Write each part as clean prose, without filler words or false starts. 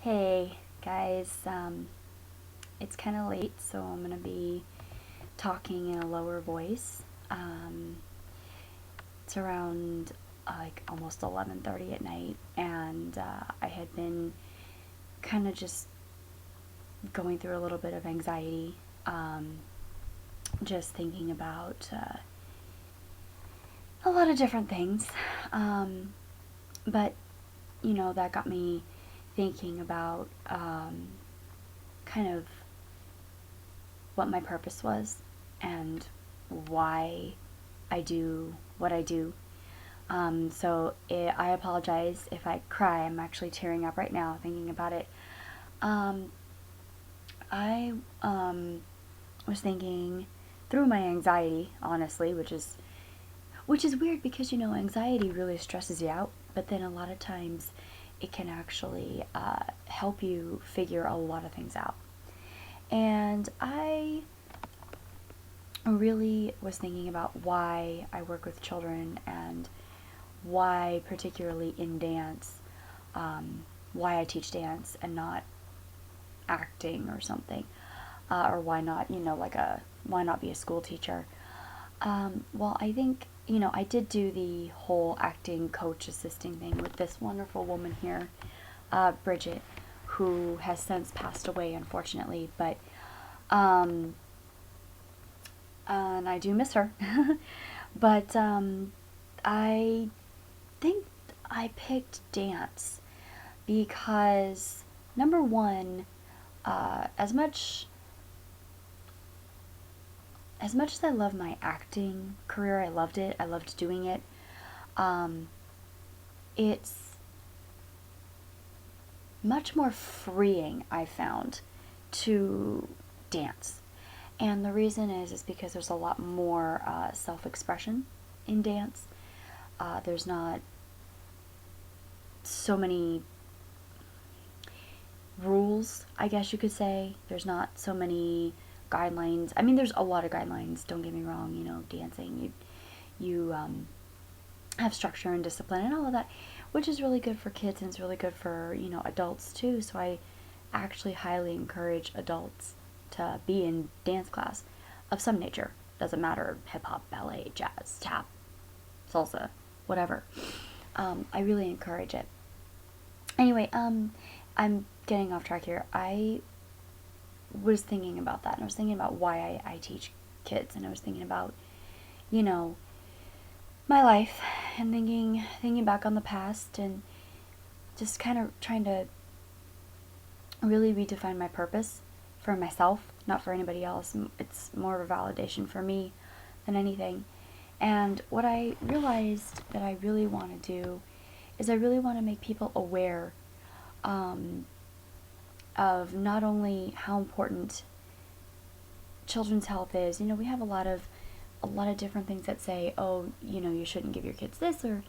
Hey guys, it's kind of late, so I'm gonna be talking in a lower voice. It's around like almost 11:30 at night, and I had been kind of just going through a little bit of anxiety, just thinking about a lot of different things. But that got me thinking about kind of what my purpose was and why I do what I do. I apologize if I cry. I'm actually tearing up right now thinking about it. Um, I was thinking through my anxiety, honestly, which is weird because anxiety really stresses you out, but then a lot of times it can actually help you figure a lot of things out. And I really was thinking about why I work with children and why, particularly in dance, why I teach dance and not acting or something, or why not, why not be a school teacher? Well, I think, I did do the whole acting coach assisting thing with this wonderful woman here, Bridget, who has since passed away, unfortunately, but um, and I do miss her. But I think I picked dance because, number one, as much as I love my acting career, I loved it. I loved doing it. Um, it's much more freeing, I found, to dance. And the reason is because there's a lot more self-expression in dance. There's not so many rules, I guess you could say. There's not so many guidelines. I mean, there's a lot of guidelines. Don't get me wrong. Dancing, you have structure and discipline and all of that, which is really good for kids and it's really good for adults too. So I actually highly encourage adults to be in dance class of some nature. Doesn't matter, hip hop, ballet, jazz, tap, salsa, whatever. I really encourage it. Anyway, I'm getting off track here. I was thinking about that, and I was thinking about why I teach kids, and I was thinking about, you know, my life, and thinking back on the past, and just kind of trying to really redefine my purpose for myself, not for anybody else. It's more of a validation for me than anything. And what I realized that I really want to do is I really want to make people aware um, of not only how important children's health is. We have a lot of different things that say, oh, you shouldn't give your kids this, or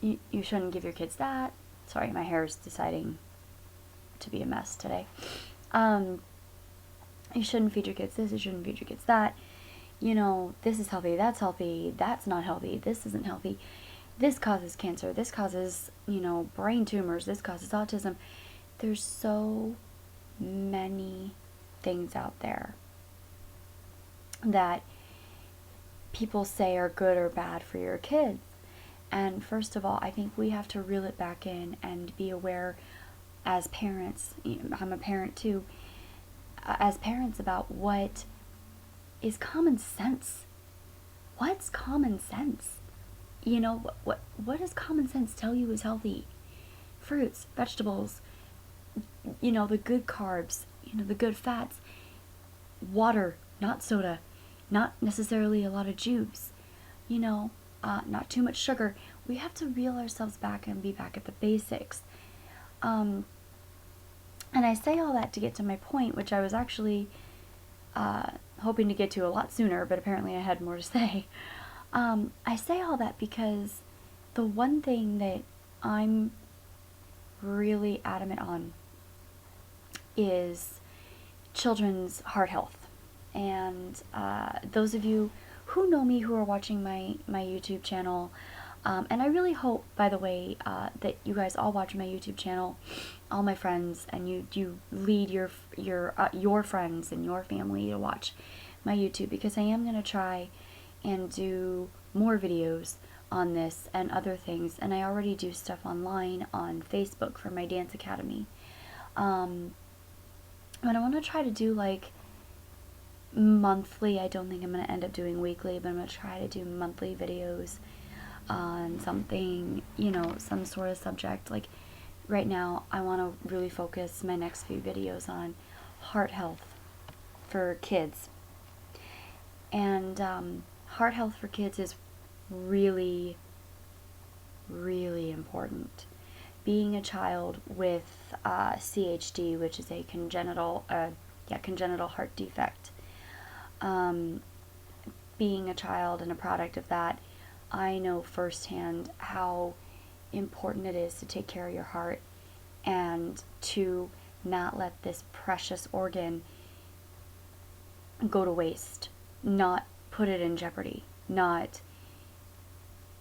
you shouldn't give your kids that. Sorry, my hair is deciding to be a mess today. Um, you shouldn't feed your kids this, you shouldn't feed your kids that. This is healthy, that's not healthy, this isn't healthy. This causes cancer, this causes, brain tumors, this causes autism. There's so many things out there that people say are good or bad for your kids. And first of all, I think we have to reel it back in and be aware as parents. I'm a parent too. As parents, about what is common sense. What's common sense? What does common sense tell you is healthy? Fruits, vegetables, the good carbs, the good fats, water, not soda, not necessarily a lot of juice, not too much sugar. We have to reel ourselves back and be back at the basics. Um, and I say all that to get to my point, which I was actually hoping to get to a lot sooner, but apparently I had more to say. I say all that because the one thing that I'm really adamant on is children's heart health. And those of you who know me, who are watching my YouTube channel, And I really hope, by the way, that you guys all watch my YouTube channel, all my friends, and you lead your friends and your family to watch my YouTube, because I am gonna try and do more videos on this and other things, and I already do stuff online on Facebook for my dance academy. But I want to try to do like monthly. I don't think I'm going to end up doing weekly, but I'm going to try to do monthly videos on something, some sort of subject. Like right now, I want to really focus my next few videos on heart health for kids. And heart health for kids is really, really important. Being a child with CHD, which is a congenital heart defect, being a child and a product of that, I know firsthand how important it is to take care of your heart and to not let this precious organ go to waste, not put it in jeopardy, not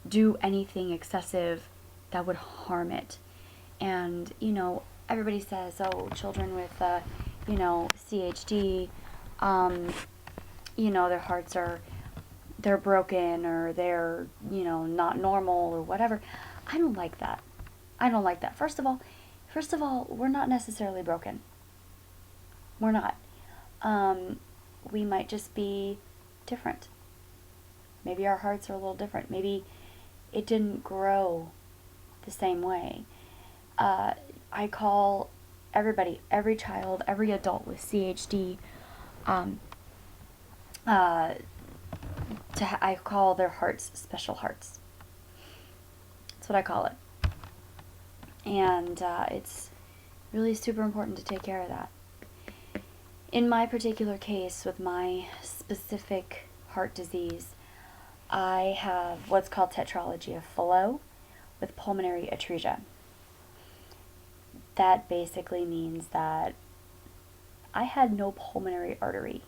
do anything excessive that would harm it. And, everybody says, oh, children with, CHD, their hearts they're broken, or they're, not normal, or whatever. I don't like that. I don't like that. First of all, we're not necessarily broken. We're not. We might just be different. Maybe our hearts are a little different. Maybe it didn't grow the same way. I call everybody, every child, every adult with CHD, I call their hearts special hearts. That's what I call it. And it's really super important to take care of that. In my particular case, with my specific heart disease, I have what's called tetralogy of Fallot with pulmonary atresia. That basically means that I had no pulmonary artery.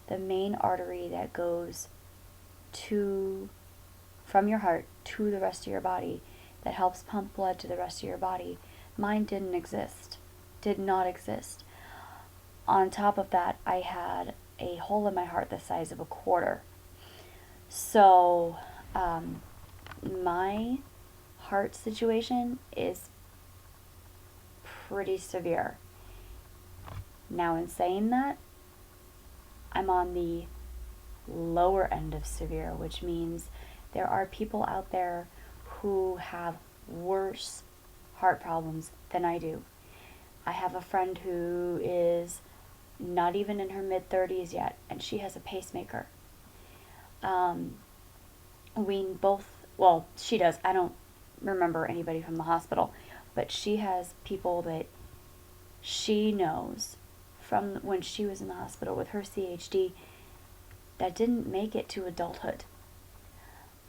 The main artery that goes from your heart to the rest of your body, that helps pump blood to the rest of your body, mine did not exist. On top of that, I had a hole in my heart the size of a quarter. So, my heart situation is pretty severe. Now, in saying that, I'm on the lower end of severe, which means there are people out there who have worse heart problems than I do. I have a friend who is not even in her mid-30s yet, and she has a pacemaker. She does. I don't remember anybody from the hospital, but she has people that she knows from when she was in the hospital with her CHD that didn't make it to adulthood.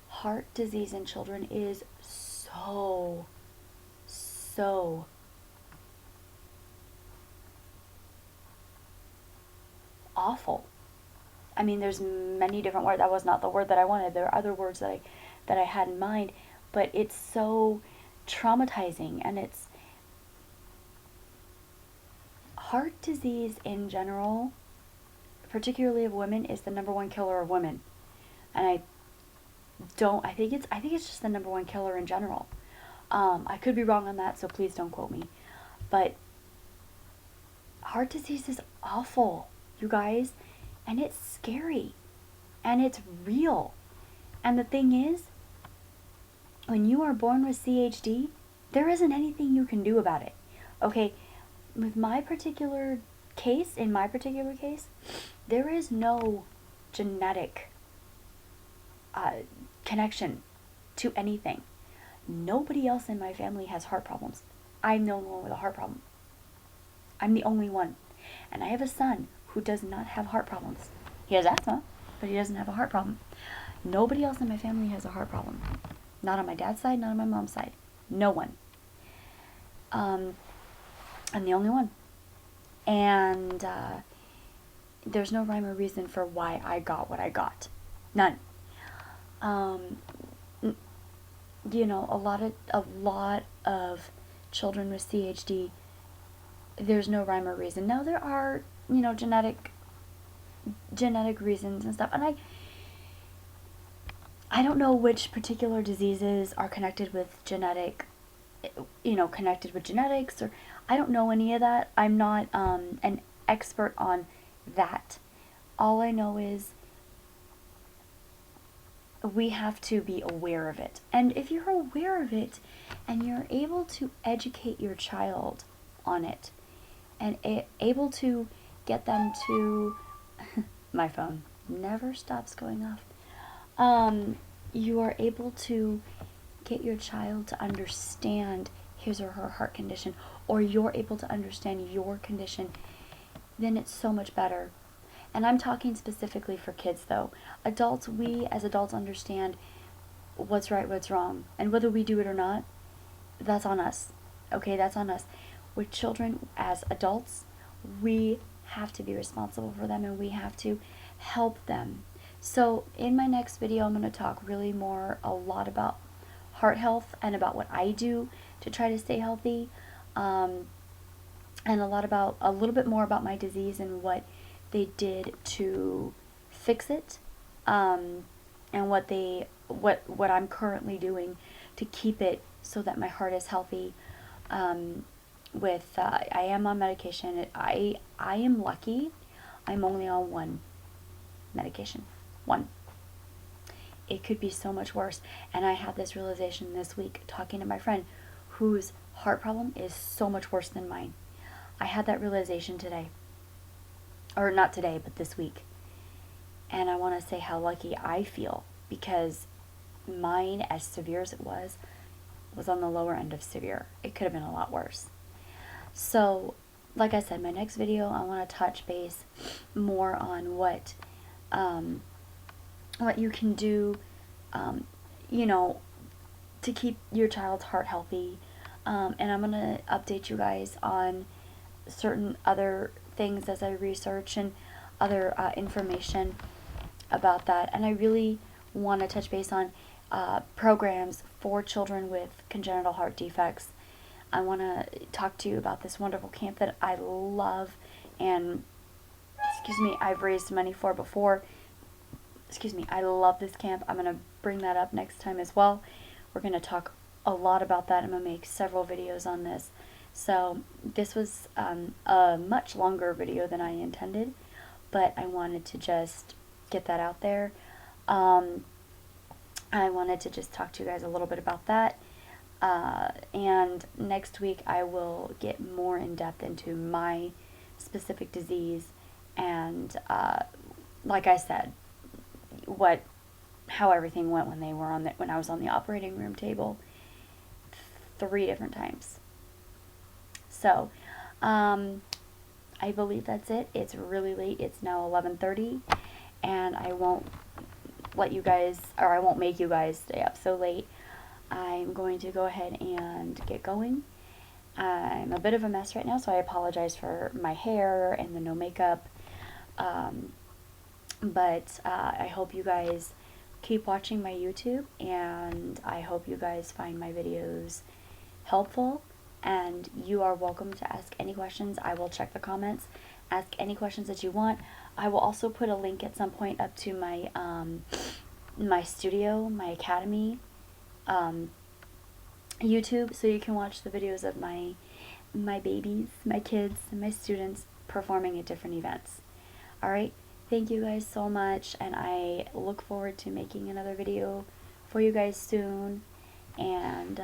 Heart disease in children is so awful. I mean, there's many different words. That was not the word that I wanted. There are other words that I had in mind, but it's so traumatizing. And it's heart disease in general, particularly of women, is the number one killer of women. And I think it's just the number one killer in general. I could be wrong on that, so please don't quote me. But heart disease is awful, you guys, and it's scary, and it's real. And the thing is, when you are born with CHD, there isn't anything you can do about it. Okay, with my particular case, there is no genetic connection to anything. Nobody else in my family has heart problems. I'm the only one with a heart problem. I'm the only one. And I have a son who does not have heart problems. He has asthma, but he doesn't have a heart problem. Nobody else in my family has a heart problem. Not on my dad's side, not on my mom's side. No one. I'm the only one. And there's no rhyme or reason for why I got what I got. None. you know, a lot of children with CHD, there's no rhyme or reason. Now there are, you know, genetic reasons and stuff, and I don't know which particular diseases are connected with connected with genetics, or I don't know any of that. I'm not an expert on that. All I know is we have to be aware of it. And if you're aware of it and you're able to educate your child on it and able to get them to my phone never stops going off. You are able to get your child to understand his or her heart condition, or you're able to understand your condition, then it's so much better. And I'm talking specifically for kids though. Adults, we as adults understand what's right, what's wrong, and whether we do it or not, that's on us. Okay, that's on us. With children, as adults, we have to be responsible for them, and we have to help them. So in my next video, I'm going to talk really a lot about heart health and about what I do to try to stay healthy, and a little bit more about my disease and what they did to fix it, and what I'm currently doing to keep it so that my heart is healthy. I am on medication. I am lucky. I'm only on one medication. One. It could be so much worse. And I had this realization this week talking to my friend whose heart problem is so much worse than mine. I had that realization today. Or not today, but this week. And I want to say how lucky I feel, because mine, as severe as it was on the lower end of severe. It could have been a lot worse. So, like I said, my next video, I want to touch base more on what you can do, to keep your child's heart healthy. And I'm going to update you guys on certain other things as I research and other information about that. And I really want to touch base on programs for children with congenital heart defects. I want to talk to you about this wonderful camp that I love and, I've raised money for before. I love this camp. I'm going to bring that up next time as well. We're going to talk a lot about that. I'm going to make several videos on this. So this was a much longer video than I intended, but I wanted to just get that out there. I wanted to just talk to you guys a little bit about that. And next week I will get more in depth into my specific disease and, like I said, how everything went when I was on the operating room table 3 different times. So, I believe that's it. It's really late. It's now 11:30, and I won't make you guys stay up so late. I'm going to go ahead and get going. I'm a bit of a mess right now, so I apologize for my hair and the no makeup. But I hope you guys keep watching my YouTube, and I hope you guys find my videos helpful. And you are welcome to ask any questions. I will check the comments. Ask any questions that you want. I will also put a link at some point up to my my studio, my academy YouTube, so you can watch the videos of my babies, my kids, and my students performing at different events. Alright, thank you guys so much, and I look forward to making another video for you guys soon. And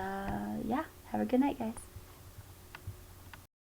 yeah, have a good night, guys.